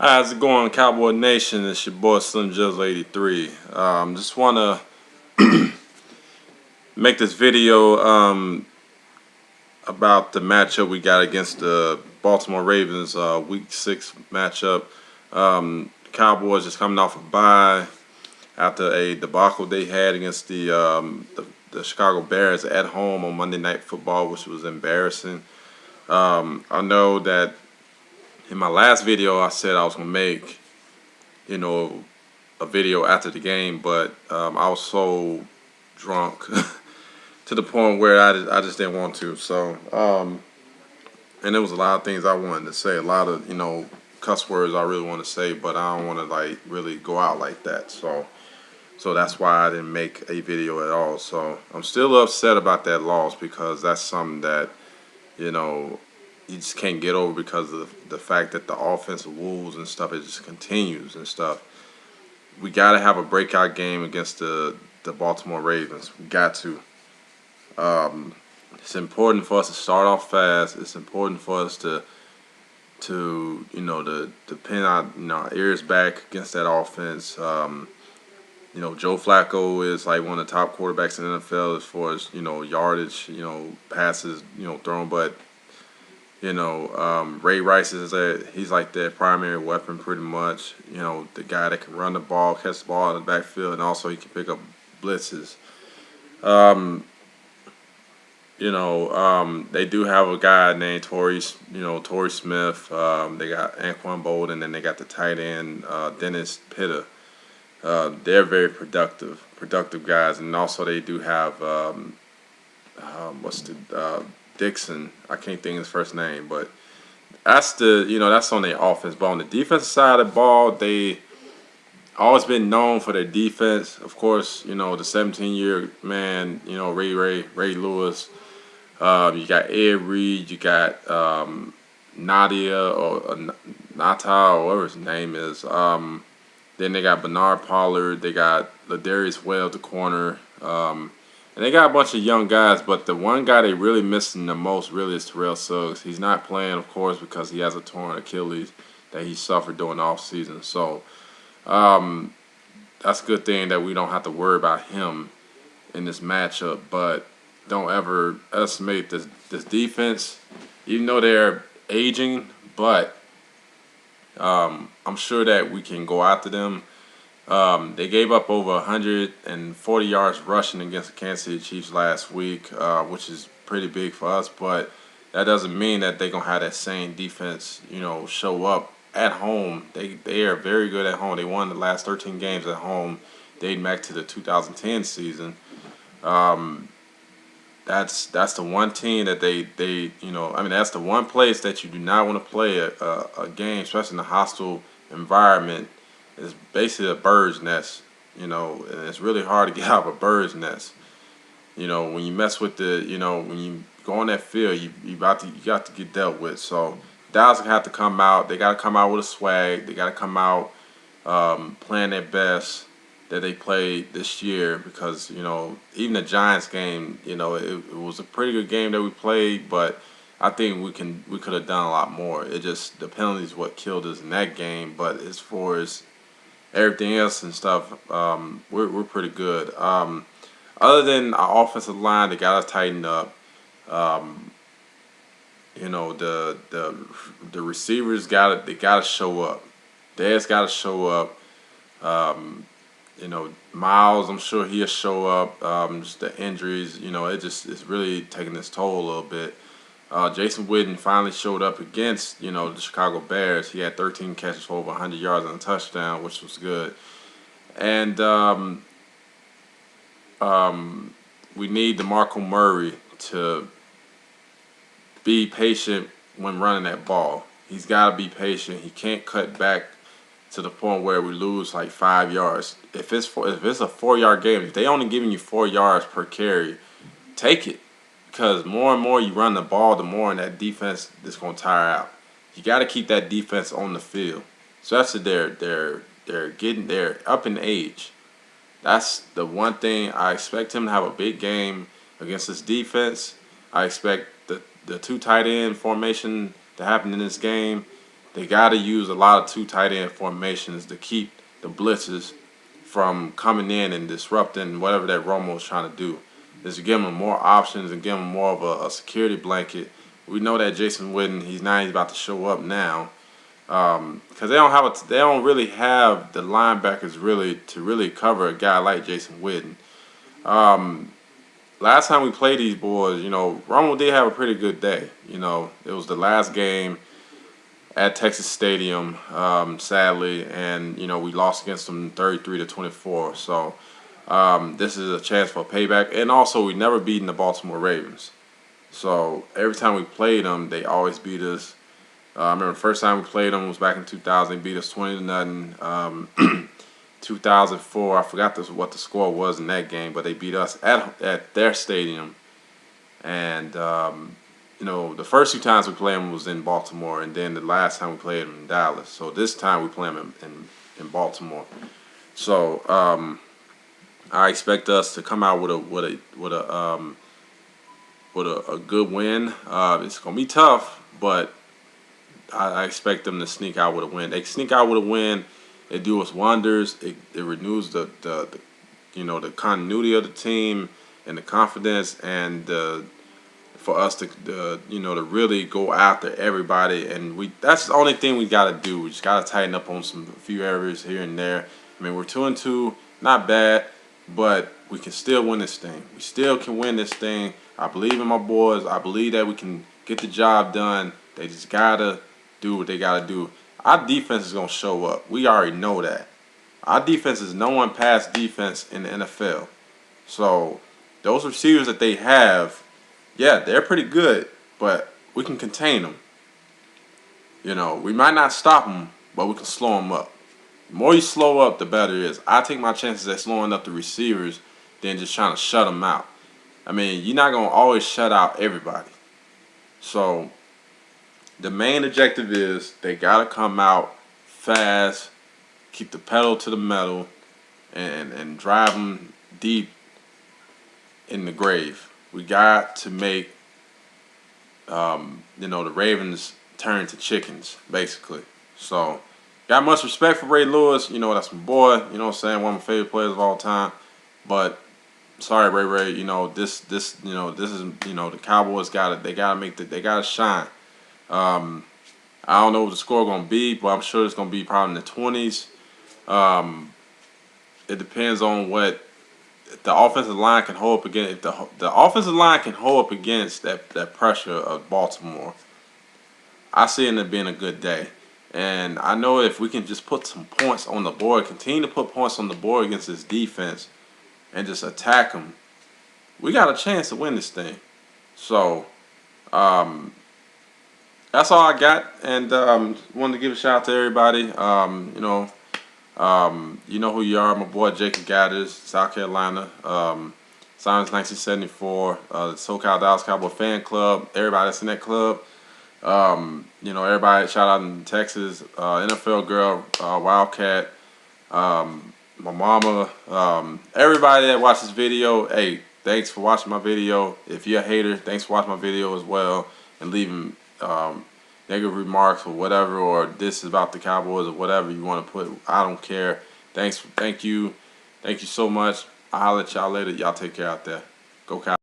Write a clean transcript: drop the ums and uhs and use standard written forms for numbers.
How's it going, Cowboy Nation? It's your boy Slim Jizzle 83. Just want to make this video about the matchup we got against the Baltimore Ravens, Week 6 matchup. Cowboys just coming off a bye after a debacle they had against the Chicago Bears at home on Monday Night Football, which was embarrassing. I know that in my last video I said I was going to make a video after the game, but I was so drunk to the point where I just didn't want to. So, and there was a lot of things I wanted to say, a lot of cuss words I really want to say, but I don't want to like really go out like that. So that's why I didn't make a video at all. So I'm still upset about that loss because that's something that you just can't get over because of the fact that the offensive woes and stuff, it just continues and stuff. We got to have a breakout game against the Baltimore Ravens. We got to. It's important for us to start off fast. It's important for us to pin our ears back against that offense. Joe Flacco is like one of the top quarterbacks in the NFL as far as yardage, passes, thrown, but Ray Rice he's like their primary weapon pretty much. The guy that can run the ball, catch the ball in the backfield, and also he can pick up blitzes. They do have a guy named Torrey Smith. They got Anquan Bolden, and they got the tight end Dennis Pitta. They're very productive guys, and also they do have Dixon. I can't think of his first name, but that's that's on their offense. But on the defensive side of the ball, they always been known for their defense. Of course, the 17-year man, Ray Lewis. You got Ed Reed. You got Nadia or Nata or whatever his name is. Then they got Bernard Pollard. They got Ladarius Well at the corner. And they got a bunch of young guys, but the one guy they really missing the most really is Terrell Suggs. He's not playing, of course, because he has a torn Achilles that he suffered during the offseason. So that's a good thing that we don't have to worry about him in this matchup. But don't ever estimate this defense, even though they're aging, but I'm sure that we can go after them. They gave up over 140 yards rushing against the Kansas City Chiefs last week, which is pretty big for us. But that doesn't mean that they're going to have that same defense, show up at home. They are very good at home. They won the last 13 games at home, dating back to the 2010 season. That's the one team that that's the one place that you do not want to play a game, especially in a hostile environment. It's basically a bird's nest, and it's really hard to get out of a bird's nest. When you mess with when you go on that field, you got to get dealt with. So Dallas have to come out. They got to come out with a swag. They got to come out playing their best that they played this year because even the Giants game, it was a pretty good game that we played, but I think we could have done a lot more. It just the penalties what killed us in that game. But as far as everything else and stuff, we're pretty good. Other than our offensive line, they gotta tighten up. The receivers gotta show up. Dad's gotta show up. Miles, I'm sure he'll show up. Just the injuries, it's really taking its toll a little bit. Jason Witten finally showed up against, the Chicago Bears. He had 13 catches for over 100 yards and a touchdown, which was good. And we need DeMarco Murray to be patient when running that ball. He's got to be patient. He can't cut back to the point where we lose like 5 yards. If it's a 4-yard game, if they only giving you 4 yards per carry, take it. Because more and more you run the ball, the more in that defense is going to tire out. You got to keep that defense on the field. Especially they're up in age. That's the one thing I expect him to have a big game against this defense. I expect the two tight end formation to happen in this game. they got to use a lot of two tight end formations to keep the blitzes from coming in and disrupting whatever that Romo's trying to do. Just to give them more options and give them more of a security blanket. We know that Jason Witten, he's about to show up now, because they don't really have the linebackers really cover a guy like Jason Witten. Last time we played these boys, Romo did have a pretty good day. It was the last game at Texas Stadium, sadly, and we lost against them 33-24. So this is a chance for payback, and also we never beaten the Baltimore Ravens. So every time we played them, they always beat us. I remember the first time we played them was back in 2000. They beat us 20-0. 2004, I forgot what the score was in that game, but they beat us at their stadium. And the first 2 times we played them was in Baltimore, and then the last time we played them in Dallas. So this time we play them in Baltimore. So I expect us to come out with a good win. It's gonna be tough, but I expect them to sneak out with a win. They sneak out with a win. It do us wonders. It renews the continuity of the team and the confidence, and for us to really go after everybody. And that's the only thing we got to do. We just got to tighten up on a few areas here and there. I mean, we're 2-2, not bad, but we can still win this thing. We still can win this thing. I believe in my boys. I believe that we can get the job done. They just gotta do what they gotta do. Our defense is going to show up. We already know that. Our defense is no one pass defense in the NFL. So those receivers that they have, yeah, they're pretty good, but we can contain them. We might not stop them, but we can slow them up. The more you slow up, the better it is. I take my chances at slowing up the receivers than just trying to shut them out. I mean, you're not going to always shut out everybody. So the main objective is they got to come out fast, keep the pedal to the metal, and drive them deep in the grave. We got to make, the Ravens turn to chickens, basically. So, got much respect for Ray Lewis. That's my boy. You know what I'm saying? One of my favorite players of all time. But sorry, Ray. This is the Cowboys they gotta shine. I don't know what the score going to be, but I'm sure it's going to be probably in the 20s. It depends on what the offensive line can hold up against. If the offensive line can hold up against that pressure of Baltimore, I see it being a good day. And I know if we can just put some points on the board, continue to put points on the board against this defense, and just attack them, we got a chance to win this thing. So, that's all I got, and wanted to give a shout out to everybody. You know who you are, my boy Jacob Gathers, South Carolina. Signed in 1974. The SoCal Dallas Cowboy fan club. Everybody that's in that club. Everybody shout out in Texas. NFL girl, Wildcat. My mama. Everybody that watches this video. Hey, thanks for watching my video. If you're a hater, thanks for watching my video as well and leaving negative remarks or whatever, or this is about the Cowboys or whatever you want to put. I don't care. Thank you so much. I'll holler at y'all later. Y'all take care out there. Go Cowboys.